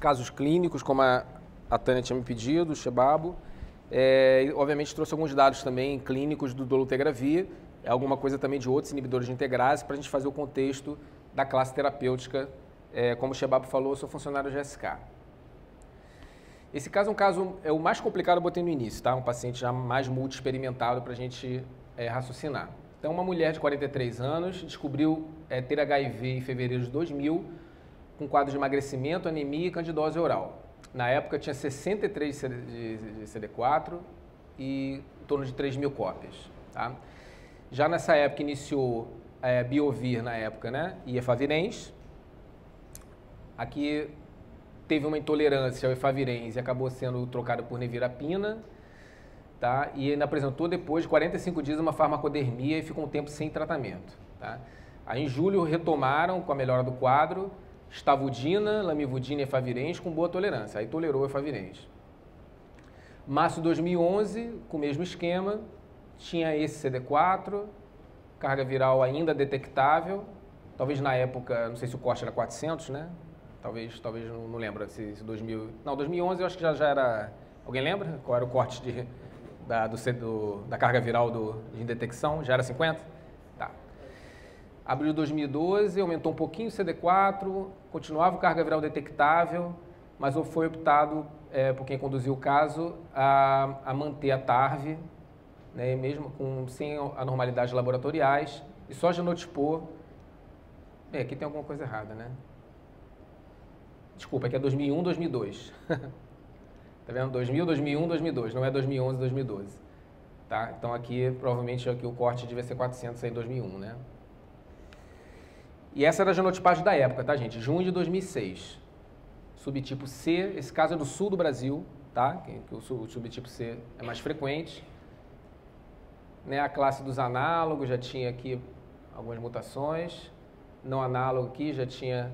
casos clínicos, como a Tânia tinha me pedido, o Shebabo. Obviamente trouxe alguns dados também clínicos do dolutegravir, alguma coisa também de outros inibidores de integrase, para a gente fazer o contexto da classe terapêutica. Como o Shebabo falou, eu sou funcionário de GSK. Esse caso é o mais complicado, eu botei no início, tá? Um paciente já mais multi-experimentado para a gente raciocinar. Então, uma mulher de 43 anos descobriu ter HIV em fevereiro de 2000, com quadro de emagrecimento, anemia e candidose oral. Na época, tinha 63 de CD4 e em torno de 3.000 cópias. Tá? Já nessa época, iniciou Biovir, na época, né? E Efavirenz. Aqui teve uma intolerância ao Efavirenz e acabou sendo trocado por Nevirapina. Tá? E ainda apresentou, depois de 45 dias, uma farmacodermia e ficou um tempo sem tratamento. Tá? Aí, em julho, retomaram com a melhora do quadro, Stavudina, Lamivudina e Efavirenz com boa tolerância. Aí tolerou o Efavirenz. Março de 2011, com o mesmo esquema, tinha esse CD4, carga viral ainda detectável, talvez na época, não sei se o corte era 400, né? Talvez não lembro se 2000... Não, 2011 eu acho que já era... Alguém lembra qual era o corte da carga viral de detecção? Já era 50? Tá. Abril de 2012, aumentou um pouquinho o CD4, continuava o carga viral detectável, mas foi optado, por quem conduziu o caso, a manter a TARV, né, mesmo sem anormalidades laboratoriais, e só genotipou... aqui tem alguma coisa errada, né? Desculpa, aqui é 2001, 2002. Tá vendo? 2000, 2001, 2002, não é 2011, 2012. Tá? Então aqui, provavelmente, aqui o corte devia ser 400 aí em 2001, né? E essa era a genotipagem da época, tá, gente? Junho de 2006. Subtipo C, esse caso é do sul do Brasil, tá? Que o subtipo C é mais frequente. Né? A classe dos análogos já tinha aqui algumas mutações. Não análogo aqui já tinha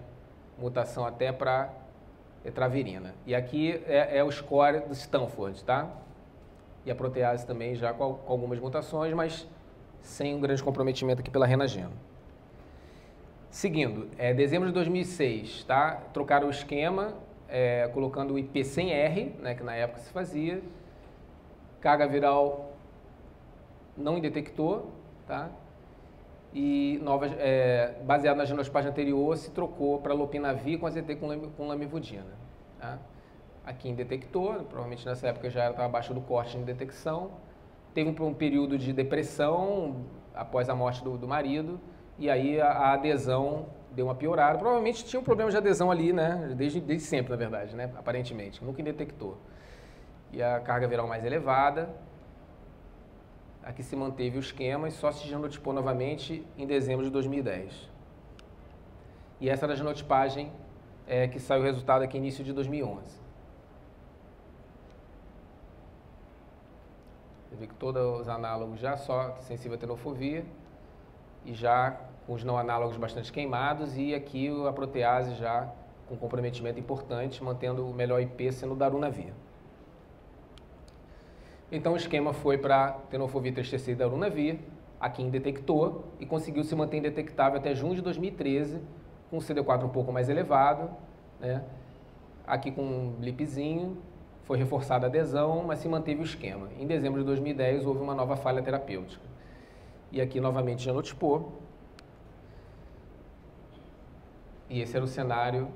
mutação até para etravirina. E aqui é o score do Stanford, tá? E a protease também já com algumas mutações, mas sem um grande comprometimento aqui pela renageno. Seguindo, dezembro de 2006, tá? Trocaram o esquema, colocando o IP100R, né, que na época se fazia. Carga viral não detectou, tá? E baseado na genotipagem anterior, se trocou para lopinavir com AZT com lamivudina. Tá? Aqui indetectou, provavelmente nessa época já estava abaixo do corte de detecção. Teve um período de depressão após a morte do marido, e aí a adesão deu uma piorada. Provavelmente tinha um problema de adesão ali, né? Desde sempre, na verdade, né? Aparentemente, nunca indetectou. E a carga viral mais elevada. Aqui se manteve o esquema e só se genotipou novamente em dezembro de 2010. E essa era a genotipagem que saiu o resultado aqui início de 2011. Você vê que todos os análogos já só sensível à tenofovir e já com os não análogos bastante queimados, e aqui a protease já com comprometimento importante, mantendo o melhor IP sendo o darunavir. Então o esquema foi para tenofovir 3TC e darunavir, aqui indetectou e conseguiu se manter indetectável até junho de 2013, com o CD4 um pouco mais elevado, né? Aqui com um blipzinho, foi reforçada a adesão, mas se manteve o esquema. Em dezembro de 2010 houve uma nova falha terapêutica. E aqui novamente genotipou. E esse era o cenário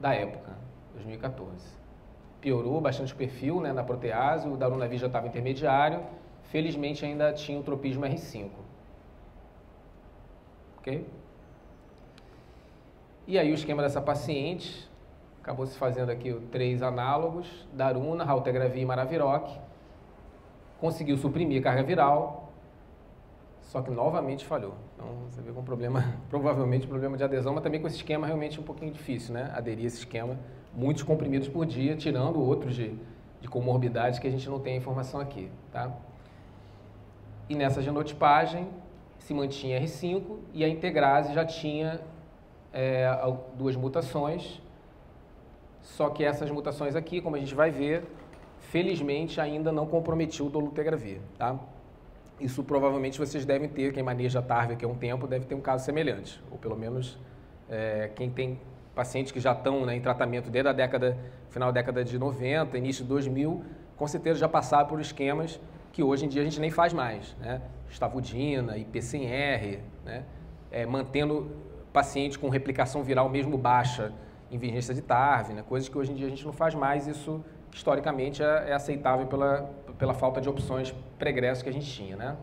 da época, 2014. Piorou bastante o perfil, né, na protease, o darunavir já estava intermediário, felizmente ainda tinha o tropismo R5. Ok? E aí o esquema dessa paciente, acabou se fazendo aqui 3 análogos, daruna, raltegravir e maraviroc, conseguiu suprimir a carga viral, só que novamente falhou. Então você vê com problema, provavelmente problema de adesão, mas também com esse esquema realmente um pouquinho difícil, né, aderir a esse esquema. Muitos comprimidos por dia, tirando outros de comorbidade que a gente não tem informação aqui, tá? E nessa genotipagem se mantinha R5 e a integrase já tinha 2 mutações, só que essas mutações aqui, como a gente vai ver, felizmente ainda não comprometiu o dolutegravir, tá? Isso provavelmente vocês devem ter, quem maneja a TARV aqui há um tempo deve ter um caso semelhante, ou pelo menos quem tem pacientes que já estão, né, em tratamento desde a final da década de 90, início de 2000, com certeza já passaram por esquemas que hoje em dia a gente nem faz mais, né? Estavudina, IPCR, né? Mantendo paciente com replicação viral mesmo baixa em vigência de TARV, né? Coisas que hoje em dia a gente não faz mais, isso historicamente é aceitável pela falta de opções pregressas que a gente tinha, né?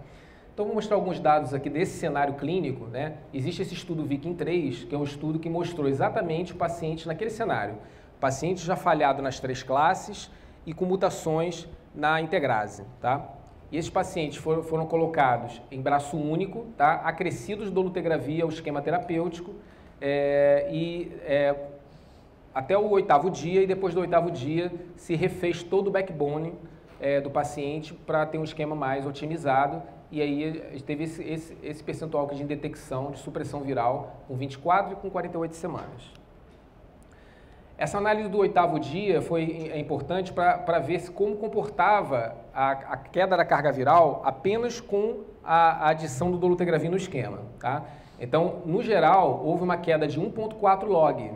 Então, vou mostrar alguns dados aqui desse cenário clínico, né? Existe esse estudo Viking 3, que é um estudo que mostrou exatamente o paciente naquele cenário. Paciente já falhado nas 3 classes e com mutações na integrase, tá? E esses pacientes foram colocados em braço único, tá? Acrescidos de dolutegravir ao esquema terapêutico até o 8º dia, e depois do 8º dia se refez todo o backbone do paciente para ter um esquema mais otimizado, e aí teve esse percentual de detecção de supressão viral com 24 e com 48 semanas. Essa análise do 8º dia é importante para ver como comportava a queda da carga viral apenas com a adição do dolutegravir no esquema, tá? Então, no geral, houve uma queda de 1,4 log,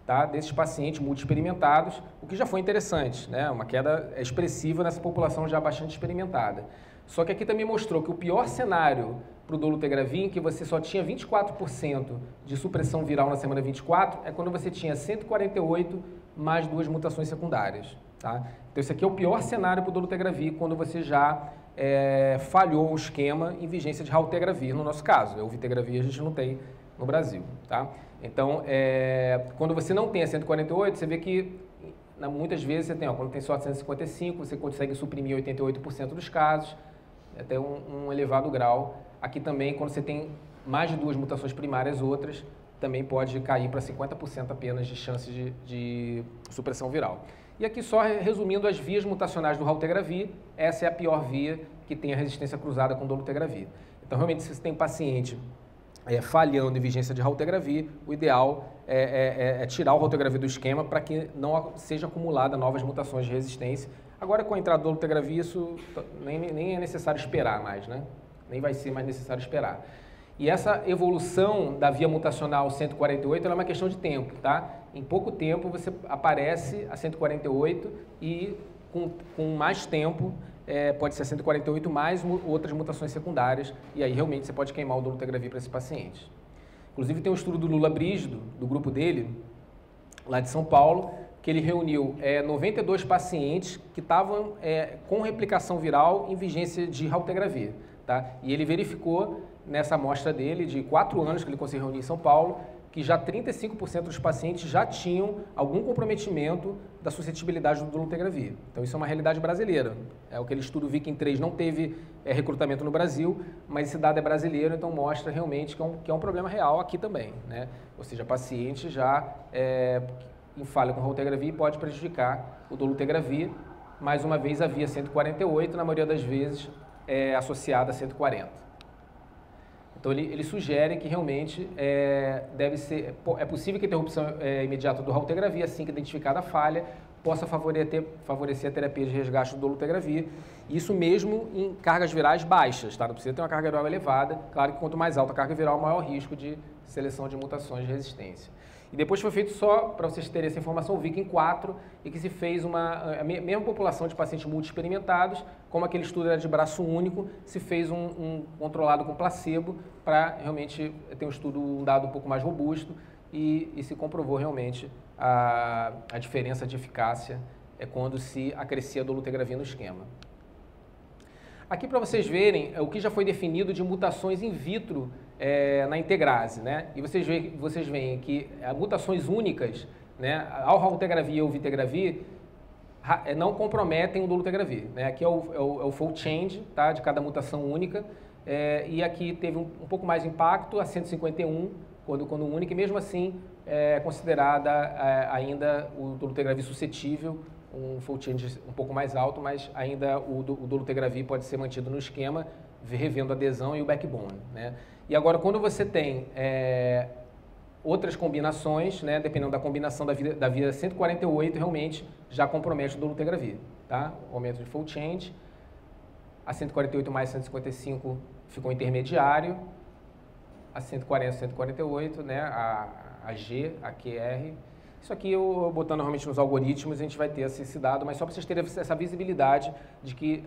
tá, desses pacientes multi-experimentados, o que já foi interessante, né? Uma queda expressiva nessa população já bastante experimentada. Só que aqui também mostrou que o pior cenário para o dolutegravir, em que você só tinha 24% de supressão viral na semana 24, é quando você tinha 148 mais 2 mutações secundárias, tá? Então, esse aqui é o pior cenário para o dolutegravir, quando você já falhou o esquema em vigência de raltegravir, no nosso caso. O vitegravir a gente não tem no Brasil, tá? Então, quando você não tem a 148, você vê que muitas vezes você tem, quando tem só 155, você consegue suprimir 88% dos casos, até um elevado grau. Aqui também, quando você tem mais de 2 mutações primárias, outras, também pode cair para 50% apenas de chance de supressão viral. E aqui só resumindo as vias mutacionais do raltegravir, essa é a pior via que tem a resistência cruzada com dolutegravir. Então, realmente, se você tem paciente falhando em vigência de raltegravir, o ideal é tirar o raltegravir do esquema para que não seja acumulada novas mutações de resistência. Agora, com a entrada do dolutegravir, isso nem é necessário esperar mais, né? Nem vai ser mais necessário esperar. E essa evolução da via mutacional 148 ela é uma questão de tempo, tá? Em pouco tempo você aparece a 148 e com mais tempo pode ser 148 mais outras mutações secundárias, e aí realmente você pode queimar o dolutegravir para esse paciente. Inclusive tem um estudo do Lula Brígido, do grupo dele, lá de São Paulo, que ele reuniu 92 pacientes que estavam com replicação viral em vigência de raltegravir, tá? E ele verificou nessa amostra dele, de 4 anos que ele conseguiu reunir em São Paulo, que já 35% dos pacientes já tinham algum comprometimento da suscetibilidade do dolutegravir. Então, isso é uma realidade brasileira. Aquele estudo Viking 3 não teve recrutamento no Brasil, mas esse dado é brasileiro, então mostra realmente que é um problema real aqui também, né? Ou seja, paciente já em falha com raltegravir pode prejudicar o dolutegravir. Mais uma vez, a via 148, na maioria das vezes, é associada a 140. Então, ele sugere que realmente é possível que a interrupção imediata do raltegravir, assim que identificada a falha, possa favorecer a terapia de resgate do dolutegravir. Isso mesmo em cargas virais baixas, tá? Não precisa ter uma carga viral elevada. Claro que quanto mais alta a carga viral, maior risco de seleção de mutações de resistência. E depois foi feito só, para vocês terem essa informação, o Viking 4, e que se fez a mesma população de pacientes multi-experimentados, como aquele estudo era de braço único, se fez um controlado com placebo, para realmente ter um dado um pouco mais robusto, e se comprovou realmente a diferença de eficácia quando se acrescia dolutegravir no esquema. Aqui para vocês verem o que já foi definido de mutações in vitro na integrase, né? E vocês veem que mutações únicas, né, ao raltegravir ou vitegravir, não comprometem o dolutegravir, né? Aqui é o fold change, tá, de cada mutação única, e aqui teve um pouco mais de impacto, a 151, quando única, e mesmo assim é considerada ainda o dolutegravir suscetível, um fold change um pouco mais alto, mas ainda o dolutegravir pode ser mantido no esquema, revendo a adesão e o backbone, né? E agora, quando você tem outras combinações, né, dependendo da combinação da via 148, realmente já compromete o dolutegravir, tá? O aumento de fold change, a 148 mais 155 ficou intermediário, a 140 148, né, AG, AQR. Isso aqui eu botando normalmente nos algoritmos, a gente vai ter esse dado, mas só para vocês terem essa visibilidade de que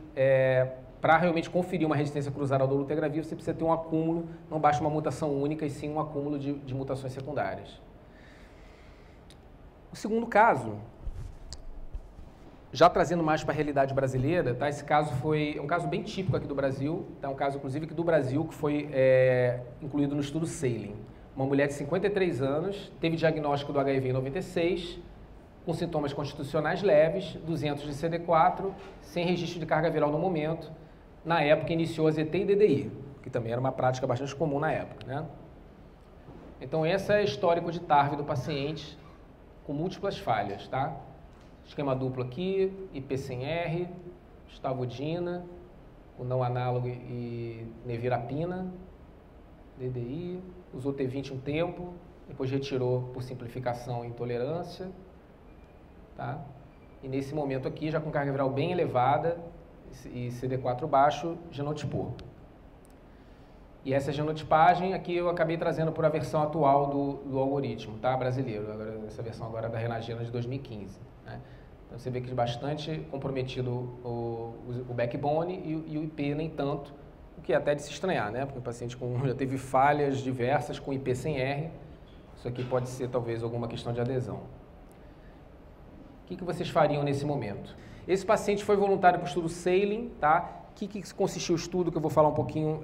para realmente conferir uma resistência cruzada ao dolutegravir, você precisa ter um acúmulo, não basta uma mutação única, e sim um acúmulo de mutações secundárias. O segundo caso, já trazendo mais para a realidade brasileira, tá? Esse caso foi um caso bem típico aqui do Brasil, tá? Um caso, inclusive, aqui do Brasil, que foi incluído no estudo Sailing. Uma mulher de 53 anos, teve diagnóstico do HIV em 96, com sintomas constitucionais leves, 200 de CD4, sem registro de carga viral no momento. Na época, iniciou a ZT e DDI, que também era uma prática bastante comum na época, né? Então, esse é o histórico de TARV do paciente, com múltiplas falhas, tá? Esquema duplo aqui, IP100R, stavudina, o não análogo e nevirapina, DDI, usou T20 um tempo, depois retirou por simplificação e intolerância, tá? E nesse momento aqui, já com carga viral bem elevada e CD4 baixo, genotipou. E essa genotipagem aqui eu acabei trazendo por a versão atual do algoritmo, tá? Brasileiro, agora, essa versão agora da Renagena de 2015, né? Então você vê que é bastante comprometido o backbone e o IP nem tanto, o que é até de se estranhar, né? Porque o paciente já teve falhas diversas com IP100R, isso aqui pode ser talvez alguma questão de adesão. O que vocês fariam nesse momento? Esse paciente foi voluntário para o estudo Sailing, tá? O que consistiu o estudo, que eu vou falar um pouquinho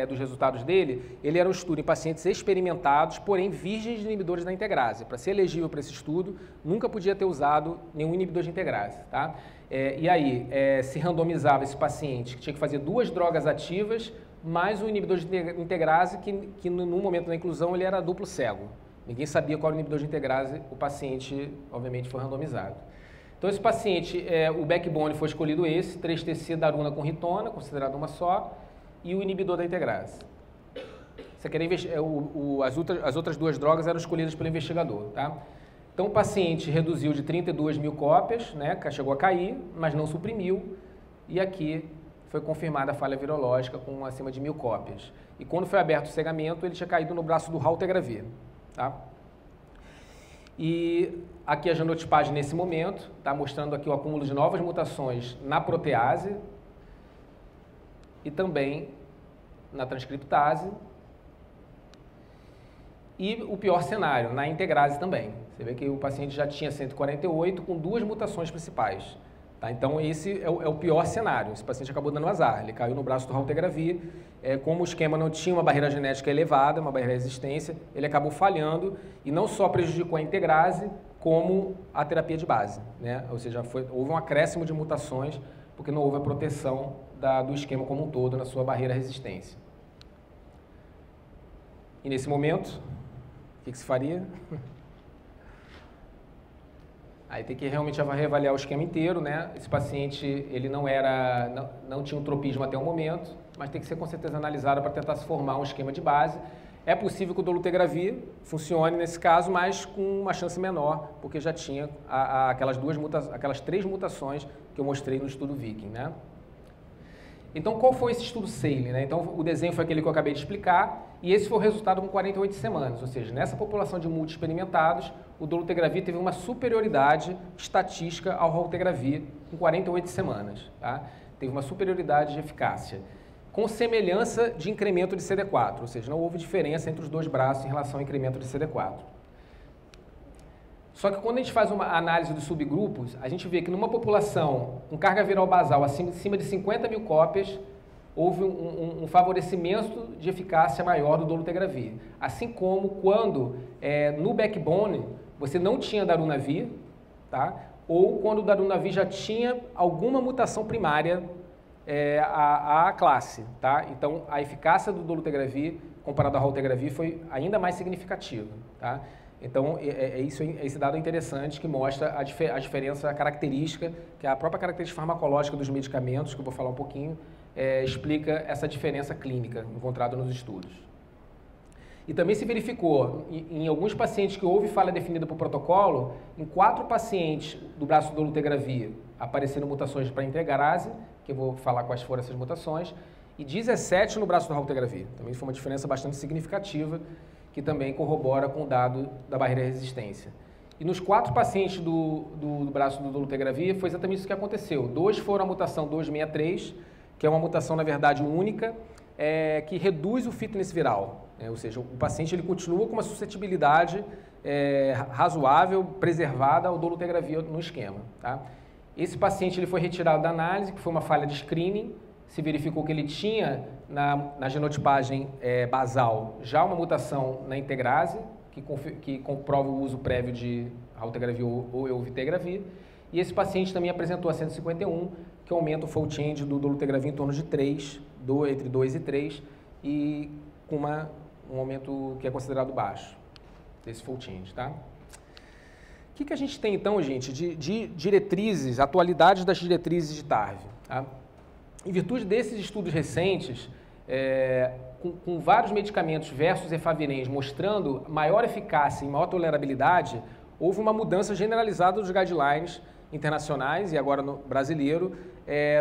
dos resultados dele. Ele era um estudo em pacientes experimentados, porém virgens de inibidores da integrase. Para ser elegível para esse estudo, nunca podia ter usado nenhum inibidor de integrase, tá? E aí, se randomizava esse paciente, que tinha que fazer 2 drogas ativas, mais um inibidor de integrase, que no momento da inclusão ele era duplo cego. Ninguém sabia qual era o inibidor de integrase, o paciente, obviamente, foi randomizado. Então, esse paciente, o backbone foi escolhido esse, 3-TC daruna com ritona, considerado uma só, e o inibidor da integrase. Você quer as outras 2 drogas eram escolhidas pelo investigador, tá? Então, o paciente reduziu de 32 mil cópias, né, chegou a cair, mas não suprimiu, e aqui foi confirmada a falha virológica com acima de 1000 cópias. E quando foi aberto o cegamento, ele tinha caído no braço do raltegravir, tá? E aqui a genotipagem nesse momento, tá mostrando aqui o acúmulo de novas mutações na protease e também na transcriptase. E o pior cenário, na integrase também. Você vê que o paciente já tinha 148 com 2 mutações principais. Tá? Então esse é o pior cenário. Esse paciente acabou dando azar, ele caiu no braço do raltegravir. Como o esquema não tinha uma barreira genética elevada, uma barreira de resistência, ele acabou falhando e não só prejudicou a integrase, como a terapia de base, né? Ou seja, houve um acréscimo de mutações porque não houve a proteção do esquema como um todo na sua barreira resistência. E nesse momento, o que se faria? Aí tem que realmente reavaliar o esquema inteiro, né? Esse paciente, ele não tinha um tropismo até o momento, mas tem que ser com certeza analisado para tentar se formar um esquema de base. É possível que o dolutegravir funcione nesse caso, mas com uma chance menor, porque já tinha aquelas 3 mutações que eu mostrei no estudo Viking, né? Então, qual foi esse estudo Sailing, né? Então, o desenho foi aquele que eu acabei de explicar, e esse foi o resultado com 48 semanas, ou seja, nessa população de multi-experimentados, o dolutegravir teve uma superioridade estatística ao raltegravir com 48 semanas, tá? Teve uma superioridade de eficácia, com semelhança de incremento de CD4, ou seja, não houve diferença entre os 2 braços em relação ao incremento de CD4. Só que quando a gente faz uma análise dos subgrupos, a gente vê que numa população com carga viral basal acima de 50 mil cópias, houve um favorecimento de eficácia maior do dolutegravir. Assim como quando no backbone você não tinha darunavir, tá? Ou quando o darunavir já tinha alguma mutação primária à classe, tá? Então a eficácia do dolutegravir comparado ao raltegravir foi ainda mais significativa, tá? Então, esse dado é interessante, que mostra a diferença característica, que a própria característica farmacológica dos medicamentos, que eu vou falar um pouquinho, explica essa diferença clínica encontrada nos estudos. E também se verificou, em alguns pacientes que houve falha definida por protocolo, em 4 pacientes do braço do dolutegravir apareceram mutações para integrase, que eu vou falar quais foram essas mutações, e 17 no braço do raltegravir. Também foi uma diferença bastante significativa. que também corrobora com o dado da barreira à resistência. E nos 4 pacientes do braço do dolutegravir foi exatamente isso que aconteceu. 2 foram a mutação 263, que é uma mutação, na verdade, única, que reduz o fitness viral. Ou seja, o paciente ele continua com uma suscetibilidade razoável, preservada ao dolutegravir no esquema. Tá? Esse paciente ele foi retirado da análise, que foi uma falha de screening. Se verificou que ele tinha na genotipagem basal já uma mutação na integrase, que comprova o uso prévio de raltegravir ou eovitegravir. E esse paciente também apresentou a 151, que aumenta o fold change do dolutegravir em torno de 3, entre 2 e 3, e com um aumento que é considerado baixo, desse fold change. Tá? O que a gente tem então, gente, de diretrizes, atualidades das diretrizes de TARV? Tá? Em virtude desses estudos recentes, com vários medicamentos versus efavirenz mostrando maior eficácia e maior tolerabilidade, houve uma mudança generalizada dos guidelines internacionais e agora no brasileiro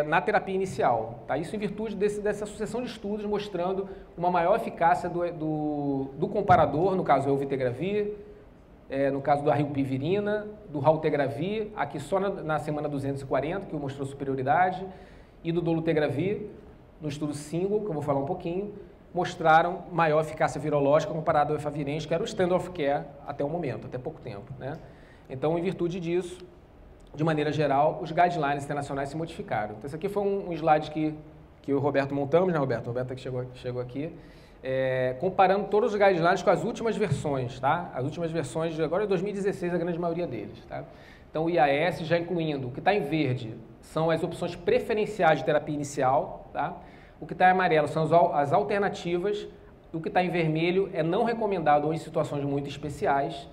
na terapia inicial. Tá? Isso em virtude dessa sucessão de estudos mostrando uma maior eficácia do comparador, no caso o eovitegravir, no caso da rilpivirina, do raltegravir, aqui só na semana 240, que mostrou superioridade, e do dolutegravir, no estudo single, que eu vou falar um pouquinho, mostraram maior eficácia virológica comparado ao efavirenz, que era o standard of care até o momento, até pouco tempo. Né? Então, em virtude disso, de maneira geral, os guidelines internacionais se modificaram. Então, esse aqui foi um slide que eu e o Roberto montamos, né, Roberto? O Roberto que chegou aqui, comparando todos os guidelines com as últimas versões, tá? As últimas versões de agora é 2016, a grande maioria deles, tá? Então, o IAS já incluindo, o que está em verde são as opções preferenciais de terapia inicial, tá? O que está em amarelo são as alternativas, o que está em vermelho é não recomendado ou em situações muito especiais,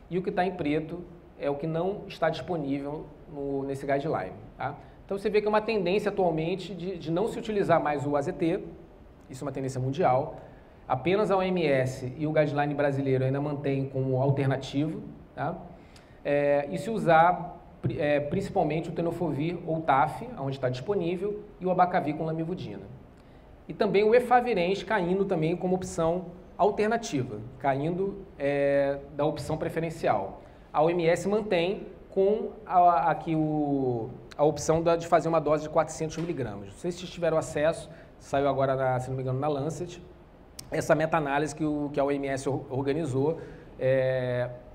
e o que está em preto é o que não está disponível nesse guideline. Tá? Então você vê que é uma tendência atualmente de não se utilizar mais o AZT, isso é uma tendência mundial, apenas a OMS e o guideline brasileiro ainda mantém como alternativo, tá? E se usar principalmente o tenofovir ou TAF, onde está disponível, e o abacavir com lamivudina. E também o efavirenz caindo também como opção alternativa, caindo da opção preferencial. A OMS mantém com aqui a opção de fazer uma dose de 400 miligramas. Não sei se vocês tiveram acesso, saiu agora, se não me engano, na Lancet, essa meta-análise que a OMS organizou,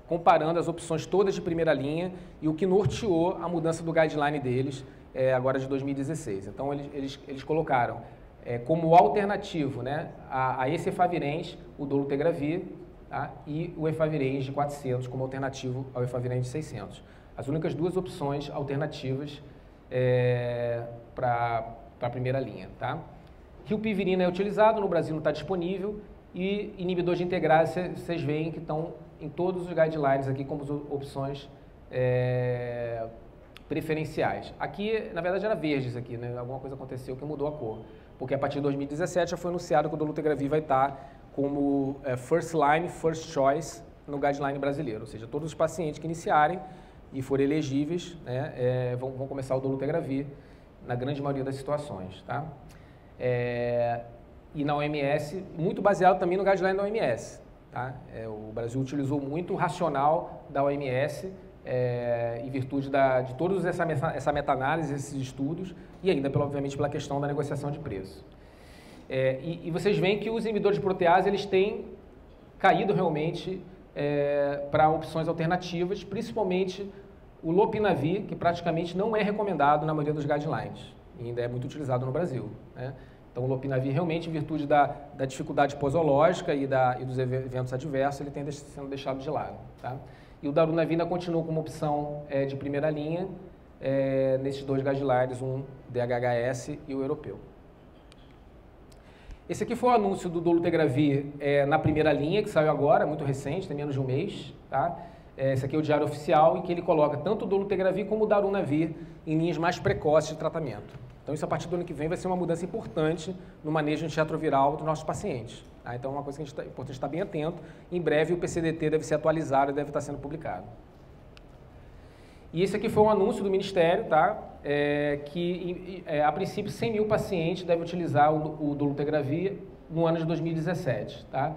comparando as opções todas de primeira linha e o que norteou a mudança do guideline deles agora de 2016. Então, eles colocaram como alternativo, né, a esse efavirenz, o dolutegravir, tá? E o efavirenz de 400 como alternativo ao efavirenz de 600. As únicas duas opções alternativas para a primeira linha. Tá? Rilpivirina é utilizado, no Brasil não está disponível, e inibidor de integrase vocês veem que estão em todos os guidelines aqui como opções preferenciais. Aqui, na verdade, era verde isso aqui, né? Alguma coisa aconteceu que mudou a cor, porque a partir de 2017 já foi anunciado que o dolutegravir vai estar como first line, first choice no guideline brasileiro, ou seja, todos os pacientes que iniciarem e forem elegíveis, né, vão começar o dolutegravir na grande maioria das situações. Tá? E na OMS, muito baseado também no guideline da OMS. Tá? O Brasil utilizou muito o racional da OMS em virtude de toda essa meta-análise, esses estudos, e ainda, obviamente, pela questão da negociação de preço. E vocês veem que os inibidores de protease eles têm caído realmente para opções alternativas, principalmente o lopinavir, que praticamente não é recomendado na maioria dos guidelines, e ainda é muito utilizado no Brasil. Né? Então, o lopinavir realmente, em virtude da dificuldade posológica e dos eventos adversos, ele tem sendo deixado de lado. Tá? E o darunavir continua como opção de primeira linha nesses dois guidelines, um DHHS e o europeu. Esse aqui foi o anúncio do dolutegravir na primeira linha, que saiu agora, muito recente, tem menos de um mês. Tá? Esse aqui é o diário oficial, em que ele coloca tanto o dolutegravir como o darunavir em linhas mais precoces de tratamento. Então, isso a partir do ano que vem vai ser uma mudança importante no manejo antirretroviral dos nossos pacientes. Tá? Então, é uma coisa que é importante estar bem atento. Em breve, o PCDT deve ser atualizado e deve estar sendo publicado. E esse aqui foi um anúncio do Ministério, tá? Que, a princípio, 100 mil pacientes devem utilizar o dolutegravir no ano de 2017. Tá?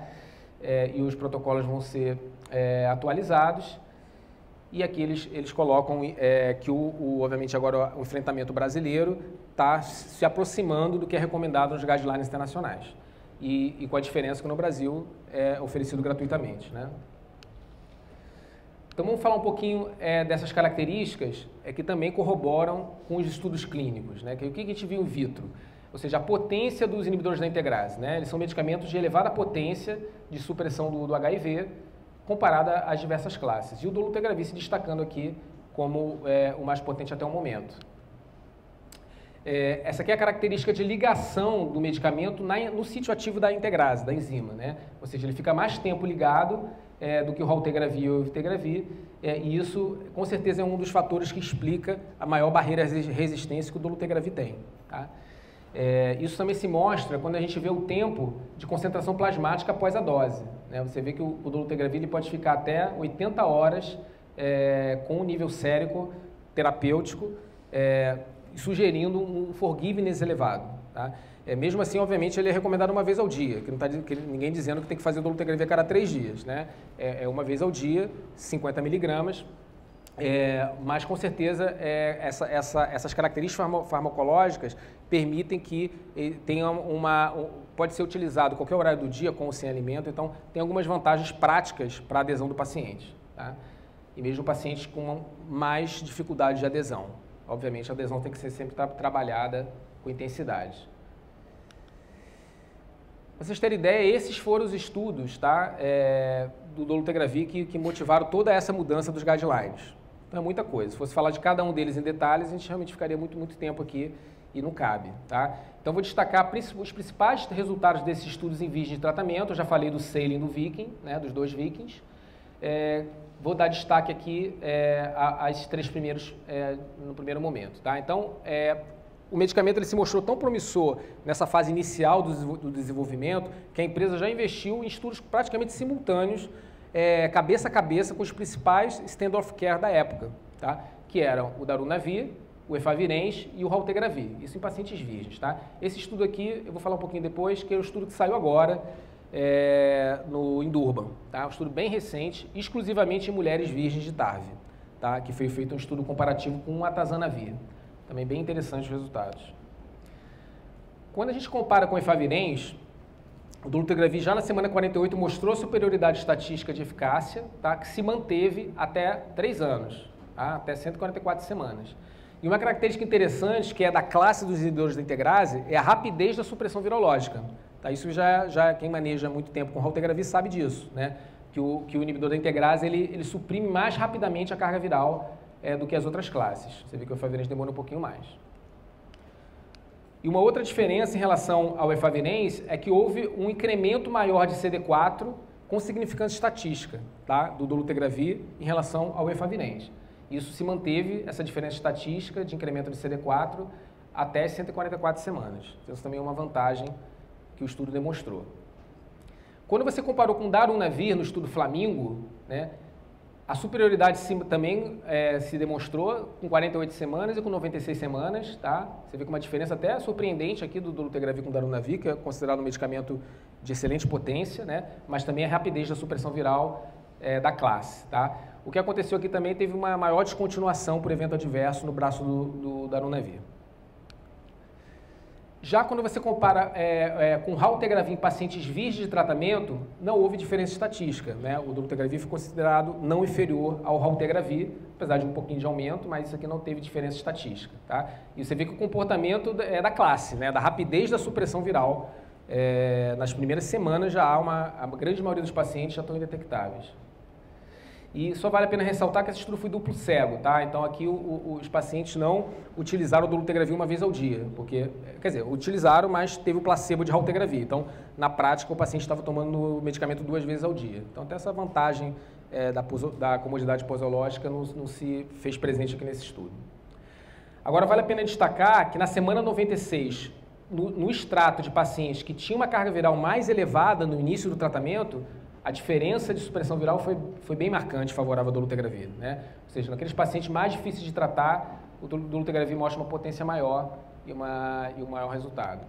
e os protocolos vão ser atualizados. E aqui eles colocam que, obviamente, agora o enfrentamento brasileiro está se aproximando do que é recomendado nos guidelines internacionais. E com a diferença que no Brasil é oferecido gratuitamente, né? Então, vamos falar um pouquinho dessas características que também corroboram com os estudos clínicos, né? Que o que a gente viu in vitro? Ou seja, a potência dos inibidores da integrase, né? Eles são medicamentos de elevada potência de supressão do HIV, comparada às diversas classes. E o dolutegravir se destacando aqui como o mais potente até o momento. Essa aqui é a característica de ligação do medicamento no sítio ativo da integrase, da enzima, né? Ou seja, ele fica mais tempo ligado do que o raltegravir ou o evitegravir, e isso, com certeza, é um dos fatores que explica a maior barreira de resistência que o dolutegravir tem, tá? Isso também se mostra quando a gente vê o tempo de concentração plasmática após a dose, né? Você vê que o dolutegravir ele pode ficar até 80 horas com um nível sérico terapêutico, sugerindo um forgiveness elevado, tá? Mesmo assim, obviamente, ele é recomendado uma vez ao dia, que não está ninguém dizendo que tem que fazer o dolutegravir a cada 3 dias, né? Uma vez ao dia, 50 miligramas, mas com certeza essas características farmacológicas permitem que tenha pode ser utilizado qualquer horário do dia com ou sem alimento, então tem algumas vantagens práticas para a adesão do paciente, tá? E mesmo pacientes com mais dificuldade de adesão. Obviamente, a adesão tem que ser sempre trabalhada com intensidade. Para vocês terem ideia, esses foram os estudos, tá, do dolutegravir que motivaram toda essa mudança dos guidelines. Então é muita coisa. Se fosse falar de cada um deles em detalhes, a gente realmente ficaria muito tempo aqui e não cabe, tá? Então vou destacar os principais resultados desses estudos em virgens de tratamento. Eu já falei do Sailing e do Viking, né, dos 2 Vikings. Vou dar destaque aqui a esses 3 primeiros no primeiro momento, tá? Então, o medicamento ele se mostrou tão promissor nessa fase inicial do desenvolvimento que a empresa já investiu em estudos praticamente simultâneos, cabeça a cabeça com os principais standard of care da época, tá? Que eram o darunavir, o efavirenz e o raltegravir, isso em pacientes virgens, tá? Esse estudo aqui, eu vou falar um pouquinho depois, que é o estudo que saiu agora em Durban, tá? Um estudo bem recente, exclusivamente em mulheres virgens de TARV, tá? Que foi feito um estudo comparativo com o atazanavir. Também bem interessantes os resultados. Quando a gente compara com o efavirenz, o dolutegravir já na semana 48 mostrou superioridade estatística de eficácia, tá? Que se manteve até 3 anos, tá? Até 144 semanas. E uma característica interessante, que é da classe dos inibidores da integrase, é a rapidez da supressão virológica. Tá? Isso já quem maneja muito tempo com raltegravir sabe disso, né? Que o inibidor da integrase ele suprime mais rapidamente a carga viral do que as outras classes. Você vê que o efavirenz demora um pouquinho mais. E uma outra diferença em relação ao efavirenz é que houve um incremento maior de CD4 com significância estatística, tá? Do dolutegravir em relação ao efavirenz. Isso se manteve, essa diferença estatística de incremento de CD4 até 144 semanas. Isso também é uma vantagem que o estudo demonstrou. Quando você comparou com darunavir no estudo Flamingo, né, a superioridade também se demonstrou com 48 semanas e com 96 semanas, tá? Você vê com uma diferença até surpreendente aqui do dolutegravir com darunavir, que é considerado um medicamento de excelente potência, né? Mas também a rapidez da supressão viral da classe, tá? O que aconteceu aqui também teve uma maior descontinuação por evento adverso no braço do darunavir. Já quando você compara com raltegravir em pacientes virgens de tratamento, não houve diferença estatística, né? O dolutegravir foi considerado não inferior ao raltegravir, apesar de um pouquinho de aumento, mas isso aqui não teve diferença estatística, tá? E você vê que o comportamento é da classe, né? Da rapidez da supressão viral, nas primeiras semanas já há a grande maioria dos pacientes já estão indetectáveis. E só vale a pena ressaltar que esse estudo foi duplo cego, tá? Então aqui os pacientes não utilizaram o dolutegravir uma vez ao dia, porque, quer dizer, utilizaram, mas teve o placebo de raltegravir. Então, na prática, o paciente estava tomando o medicamento 2 vezes ao dia. Então, até essa vantagem da comodidade posológica não se fez presente aqui nesse estudo. Agora, vale a pena destacar que na semana 96, no extrato de pacientes que tinham uma carga viral mais elevada no início do tratamento, a diferença de supressão viral foi bem marcante, favorável ao dolutegravir, né? Ou seja, naqueles pacientes mais difíceis de tratar, o dolutegravir mostra uma potência maior e um maior resultado.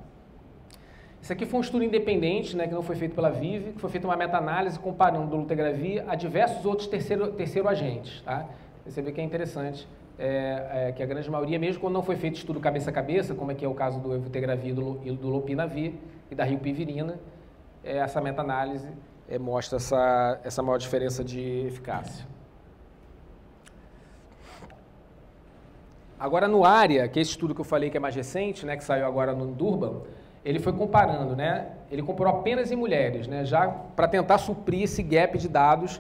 Esse aqui foi um estudo independente, né, que não foi feito pela Vive, que foi feita uma meta-análise comparando dolutegravir a diversos outros terceiro agentes. Tá? Você vê que é interessante, que a grande maioria, mesmo quando não foi feito estudo cabeça a cabeça, como é que é o caso do evutegravir e do lopinavir e da rilpivirina, essa meta-análise mostra essa maior diferença de eficácia. Agora, no ARIA, que é esse estudo que eu falei que é mais recente, né, que saiu agora no Durban, ele foi comparando, né, ele comparou apenas em mulheres, né, já para tentar suprir esse gap de dados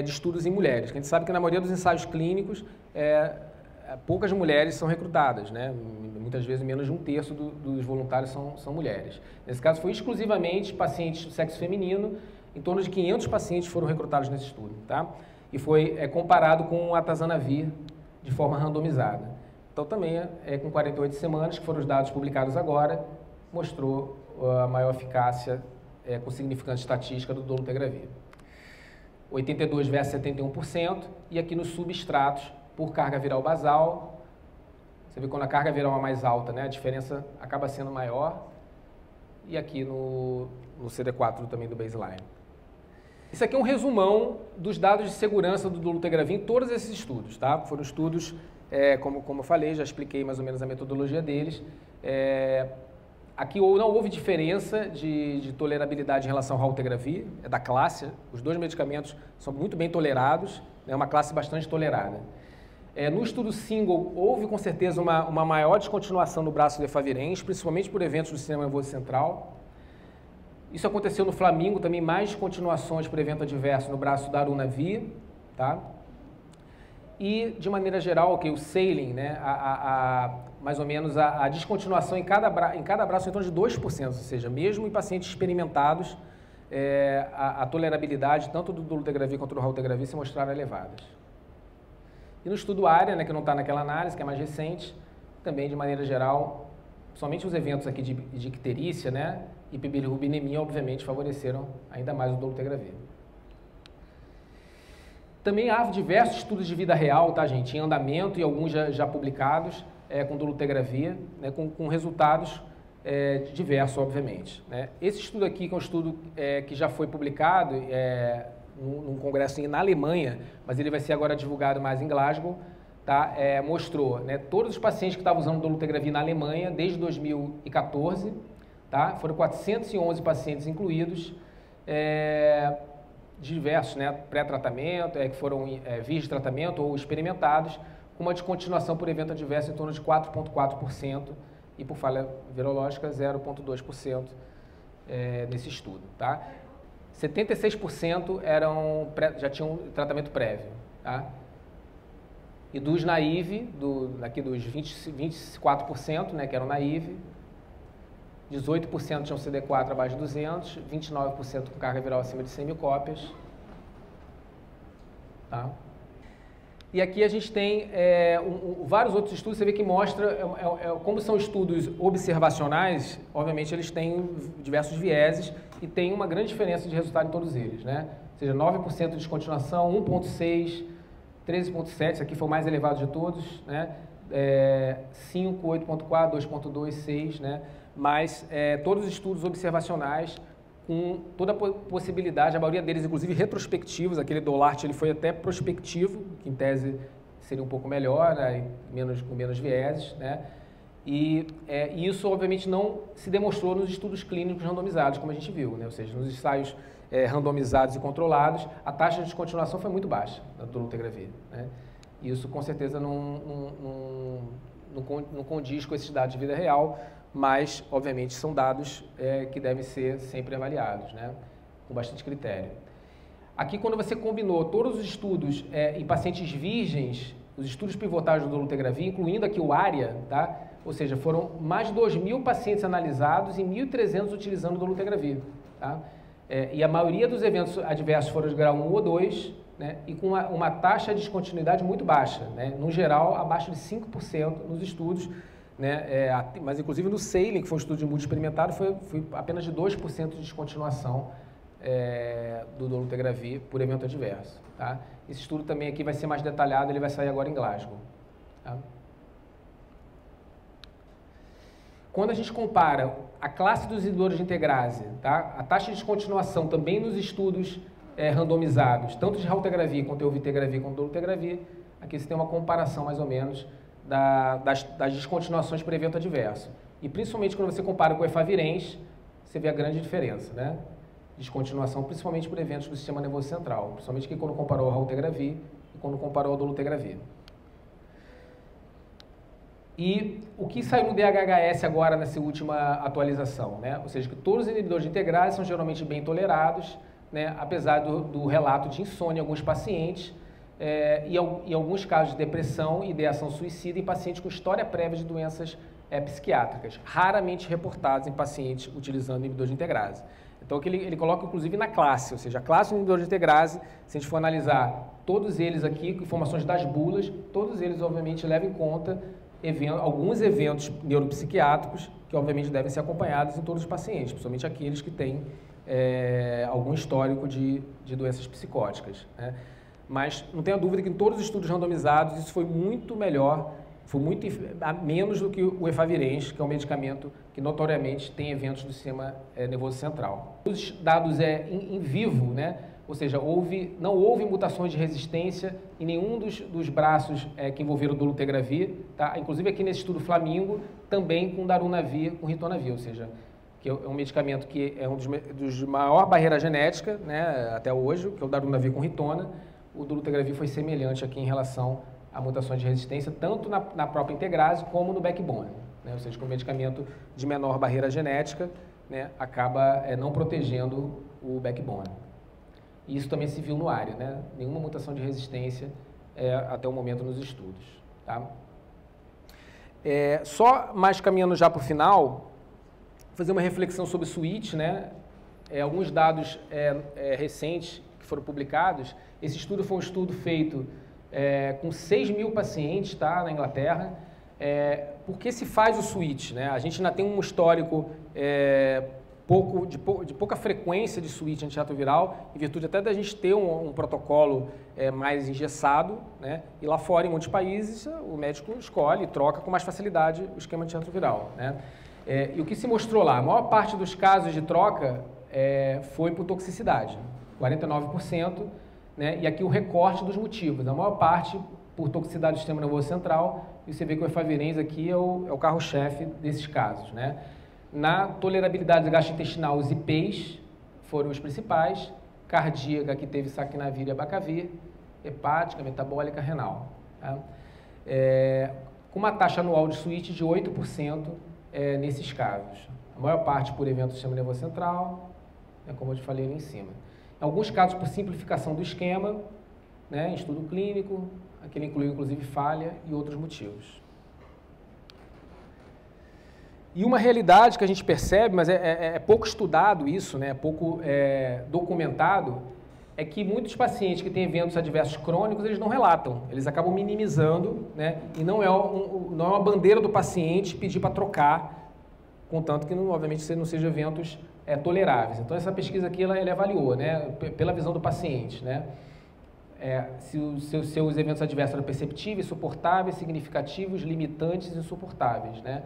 de estudos em mulheres. A gente sabe que na maioria dos ensaios clínicos, poucas mulheres são recrutadas, né, muitas vezes menos de 1/3 dos voluntários são mulheres. Nesse caso, foi exclusivamente pacientes do sexo feminino, em torno de 500 pacientes foram recrutados nesse estudo, tá? E foi comparado com a atazanavir de forma randomizada. Então, também com 48 semanas, que foram os dados publicados agora, mostrou a maior eficácia com significância estatística do dolutegravir. 82% versus 71%, e aqui nos substratos, por carga viral basal, você vê quando a carga viral é mais alta, né, a diferença acaba sendo maior, e aqui no CD4 também do baseline. Isso aqui é um resumão dos dados de segurança do dolutegravir em todos esses estudos, tá? Foram estudos, como eu falei, já expliquei mais ou menos a metodologia deles. Aqui não houve diferença de tolerabilidade em relação ao raltegravir, é da classe. Os dois medicamentos são muito bem tolerados, é uma classe bastante tolerada. No estudo single, houve com certeza uma maior descontinuação no braço do efavirenz, principalmente por eventos do sistema nervoso central. Isso aconteceu no Flamingo, também mais continuações por evento adverso no braço da darunavir, tá? E, de maneira geral, o sailing, né, mais ou menos a descontinuação em cada braço em torno de 2%, ou seja, mesmo em pacientes experimentados, a tolerabilidade tanto do dolutegravir quanto do raltegravir se mostraram elevadas. E no estudo ARIA, né, que não está naquela análise, que é mais recente, também, de maneira geral, somente os eventos aqui de icterícia, né, e bilirrubinemia, obviamente, favoreceram ainda mais o dolutegravir. Também há diversos estudos de vida real, tá, gente, em andamento e alguns já publicados com dolutegravir, né, com resultados diversos, obviamente. Né. Esse estudo aqui, que é um estudo que já foi publicado num congresso na Alemanha, mas ele vai ser agora divulgado mais em Glasgow, tá, mostrou, né, todos os pacientes que estavam usando dolutegravir na Alemanha desde 2014, tá, foram 411 pacientes incluídos, diversos, né, pré-tratamento, que foram vias de tratamento ou experimentados, com uma descontinuação por evento adverso em torno de 4,4% e por falha virológica 0,2% nesse estudo. Tá? 76% já tinham tratamento prévio. Tá? E dos naive, aqui dos 24%, né, que eram naive, 18% tinham CD4 abaixo de 200, 29% com carga viral acima de 100 mil cópias. Tá? E aqui a gente tem vários outros estudos, você vê que mostra como são estudos observacionais, obviamente eles têm diversos vieses e tem uma grande diferença de resultado em todos eles. Né? Ou seja, 9% de descontinuação, 1,6%, 13,7%, esse aqui foi o mais elevado de todos, né? 5, 8,4%, 2,2%, 6%, né? Mas todos os estudos observacionais com toda a possibilidade, a maioria deles inclusive retrospectivos, aquele Dolart ele foi até prospectivo, que em tese seria um pouco melhor, né? Com menos vieses, né? E isso obviamente não se demonstrou nos estudos clínicos randomizados, como a gente viu, né? Ou seja, nos ensaios randomizados e controlados, a taxa de descontinuação foi muito baixa da dolutegravir, né? E isso com certeza não condiz com esses dados de vida real, mas, obviamente, são dados que devem ser sempre avaliados, né? Com bastante critério. Aqui, quando você combinou todos os estudos em pacientes virgens, os estudos pivotais do dolutegravir, incluindo aqui o ARIA, tá? Ou seja, foram mais de 2.000 pacientes analisados e 1.300 utilizando o dolutegravir, tá? E a maioria dos eventos adversos foram de grau 1 ou 2, né? E com uma taxa de descontinuidade muito baixa, né? No geral, abaixo de 5% nos estudos, né? Mas inclusive no sailing, que foi um estudo de multi experimentado, foi apenas de 2% de descontinuação do dolutegravir por evento adverso. Tá? Esse estudo também aqui vai ser mais detalhado, ele vai sair agora em Glasgow. Tá? quando a gente compara a classe dos inibidores de integrase, tá? A taxa de descontinuação também nos estudos randomizados, tanto de raltegravir quanto de ovitegravir quanto de dolutegravir, aqui você tem uma comparação mais ou menos das descontinuações por evento adverso. E principalmente quando você compara com o efavirenz, você vê a grande diferença, né? Descontinuação principalmente por eventos do sistema nervoso central, principalmente quando comparou ao raltegravir e quando comparou ao dolutegravir. E o que saiu no DHHS agora nessa última atualização, né? Ou seja, que todos os inibidores de integrase são geralmente bem tolerados, né? Apesar do relato de insônia em alguns pacientes e em alguns casos de depressão e ideação suicida em pacientes com história prévia de doenças psiquiátricas, raramente reportados em pacientes utilizando inibidor de integrase. Então, ele coloca inclusive na classe, ou seja, a classe do inibidor de integrase, se a gente for analisar todos eles aqui, informações das bulas, todos eles obviamente levam em conta alguns eventos neuropsiquiátricos que obviamente devem ser acompanhados em todos os pacientes, principalmente aqueles que têm algum histórico de doenças psicóticas, né? Mas não tenha dúvida que em todos os estudos randomizados isso foi muito melhor, foi muito menos do que o efavirenz, que é um medicamento que notoriamente tem eventos do sistema nervoso central. Os dados em vivo, né? Ou seja, não houve mutações de resistência em nenhum dos braços que envolveram o dolutegravir, tá? Inclusive aqui nesse estudo Flamingo, também com darunavir, com ritonavir, ou seja, que é um medicamento que é um dos maior barreira genética, né, até hoje, que é o darunavir com ritona. O dolutegravir foi semelhante aqui em relação a mutações de resistência, tanto na própria integrase como no backbone, né? Ou seja, que o medicamento de menor barreira genética, né, acaba não protegendo o backbone. E isso também se viu no ARIA, né? Nenhuma mutação de resistência até o momento nos estudos. Tá? Só mais caminhando já para o final, fazer uma reflexão sobre switch, né? Alguns dados recentes que foram publicados. Esse estudo foi um estudo feito com 6.000 pacientes, tá, na Inglaterra. Por que se faz o switch, né? A gente ainda tem um histórico de pouca frequência de switch antirretroviral, em virtude até da gente ter um protocolo mais engessado, né? E lá fora, em muitos países, o médico escolhe e troca com mais facilidade o esquema antirretroviral, né? E o que se mostrou lá? A maior parte dos casos de troca foi por toxicidade, 49%, né? E aqui o recorte dos motivos, a maior parte por toxicidade do sistema nervoso central, e você vê que o efavirenz aqui é o carro-chefe desses casos, né? Na tolerabilidade gastrointestinal, os IPs foram os principais, cardíaca, que teve saquinavir e abacavir, hepática, metabólica, renal. Tá? Com uma taxa anual de switch de 8% nesses casos. A maior parte por evento do sistema nervoso central, como eu te falei ali em cima. Em alguns casos por simplificação do esquema, né, em estudo clínico, aquele incluiu inclusive falha e outros motivos. E uma realidade que a gente percebe, mas é pouco estudado isso, né, pouco documentado, é que muitos pacientes que têm eventos adversos crônicos, eles não relatam, eles acabam minimizando, né, e não é uma bandeira do paciente pedir para trocar, contanto que, obviamente, não sejam eventos toleráveis. Então, essa pesquisa aqui, ela avaliou, né, pela visão do paciente, né, se os seus eventos adversos eram perceptíveis, suportáveis, significativos, limitantes e insuportáveis, né.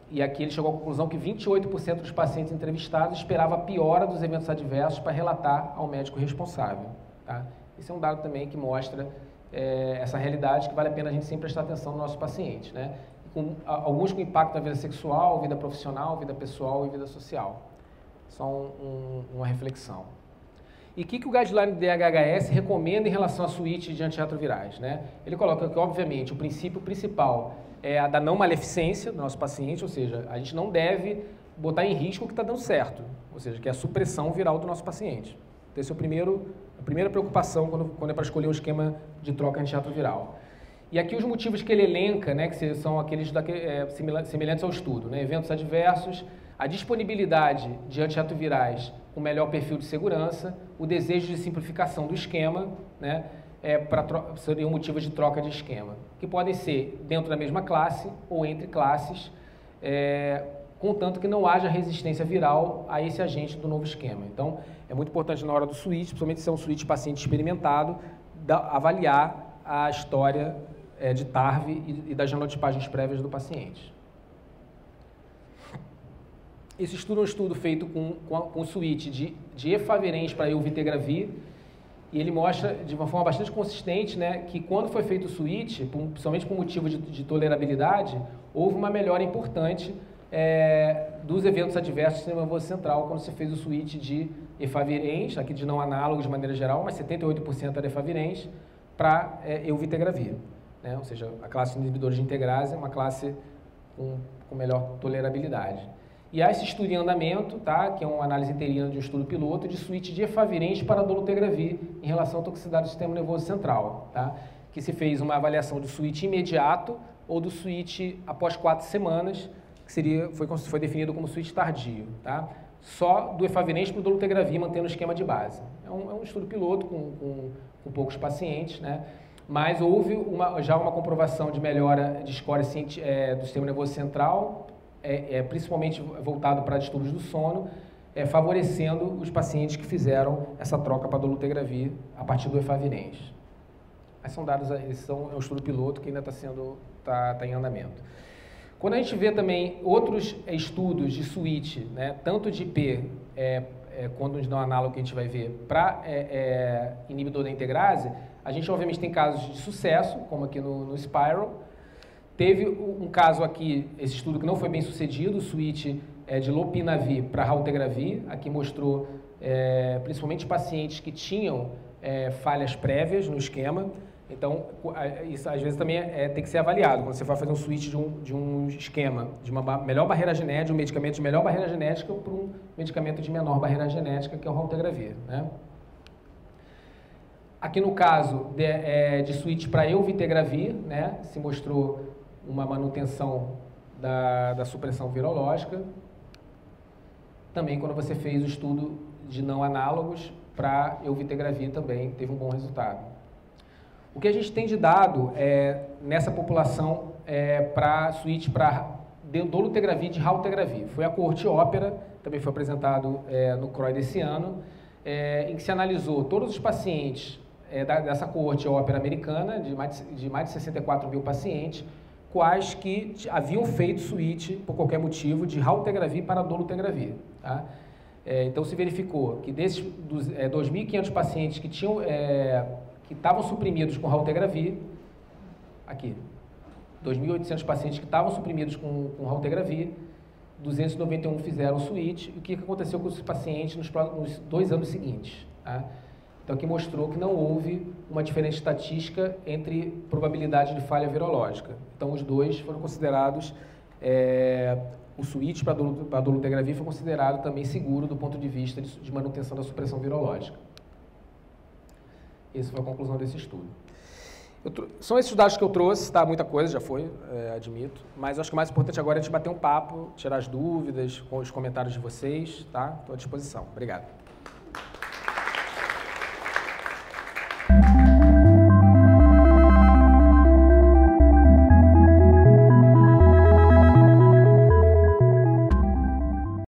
E aqui ele chegou à conclusão que 28% dos pacientes entrevistados esperava a piora dos eventos adversos para relatar ao médico responsável. Tá? Esse é um dado também que mostra essa realidade que vale a pena a gente sempre prestar atenção no nosso paciente, né? Alguns com impacto na vida sexual, vida profissional, vida pessoal e vida social. Só uma reflexão. E o que o guideline do DHHS recomenda em relação à suíte de antirretrovirais, né? Ele coloca que, obviamente, o princípio principal é a da não maleficência do nosso paciente, ou seja, a gente não deve botar em risco o que está dando certo, ou seja, que é a supressão viral do nosso paciente. Então, essa é a primeira preocupação quando é para escolher um esquema de troca antirretroviral. E aqui os motivos que ele elenca, né, que são aqueles semelhantes ao estudo, né, eventos adversos, a disponibilidade de antirretrovirais com melhor perfil de segurança, o desejo de simplificação do esquema, né, seriam motivos de troca de esquema, que podem ser dentro da mesma classe ou entre classes, contanto que não haja resistência viral a esse agente do novo esquema. Então, é muito importante na hora do switch, principalmente se é um switch paciente experimentado, avaliar a história de TARV e das genotipagens prévias do paciente. Esse estudo é um estudo feito com suíte de efavirenz para Elvitegravir, e ele mostra de uma forma bastante consistente, né, que quando foi feito o suíte, principalmente por motivo de tolerabilidade, houve uma melhora importante dos eventos adversos do sistema nervoso central quando se fez o suíte de efavirenz, aqui de não análogo de maneira geral, mas 78% era efavirenz, para Elvitegravir, né? Ou seja, a classe de inibidores de integrase é uma classe com melhor tolerabilidade. E há esse estudo em andamento, tá? Que é uma análise interina de um estudo piloto de suíte de efavirenz para dolutegravir em relação à toxicidade do sistema nervoso central, tá? Que se fez uma avaliação do suíte imediato ou do suíte após 4 semanas, que foi definido como suíte tardio, tá? Só do efavirenz para o dolutegravir, mantendo o esquema de base. É um estudo piloto com poucos pacientes, né? Mas houve já uma comprovação de melhora de score do sistema nervoso central, principalmente voltado para distúrbios do sono, favorecendo os pacientes que fizeram essa troca para dolutegravir a partir do efavirenz. Mas são dados, é um estudo piloto que ainda está em andamento. Quando a gente vê também outros estudos de suíte, né, tanto de IP, quando de não análogo que a gente vai ver, para inibidor da integrase, a gente obviamente tem casos de sucesso, como aqui no Spiral. Teve um caso aqui, esse estudo que não foi bem sucedido, o suíte de lopinavir para raltegravir, aqui mostrou principalmente pacientes que tinham falhas prévias no esquema. Então, isso às vezes também tem que ser avaliado, quando você vai fazer um switch de um esquema, de uma melhor barreira genética, um medicamento de melhor barreira genética para um medicamento de menor barreira genética, que é o raltegravir, né? Aqui no caso de switch para Elvitegravir, né, se mostrou uma manutenção da supressão virológica. Também quando você fez o estudo de não análogos para Elvitegravir também teve um bom resultado. O que a gente tem de dado nessa população para switch para dolutegravir de raltegravir foi a coorte ópera, também foi apresentado no CROI desse ano, em que se analisou todos os pacientes dessa coorte ópera americana, de mais de 64 mil pacientes, quais que haviam feito switch, por qualquer motivo, de raltegravir para dolutegravir, tá? Então se verificou que desses 2.500 pacientes que estavam suprimidos com raltegravir, aqui, 2.800 pacientes que estavam suprimidos com raltegravir, 291 fizeram switch. E o que aconteceu com os pacientes nos 2 anos seguintes, tá? Então aqui mostrou que não houve uma diferença estatística entre probabilidade de falha virológica. Então os dois foram considerados, o switch para dolutegravir foi considerado também seguro do ponto de vista de manutenção da supressão virológica. Essa foi a conclusão desse estudo. São esses dados que eu trouxe, tá? Muita coisa já foi, admito, mas eu acho que o mais importante agora é a gente bater um papo, tirar as dúvidas, com os comentários de vocês, tá? Estou à disposição. Obrigado.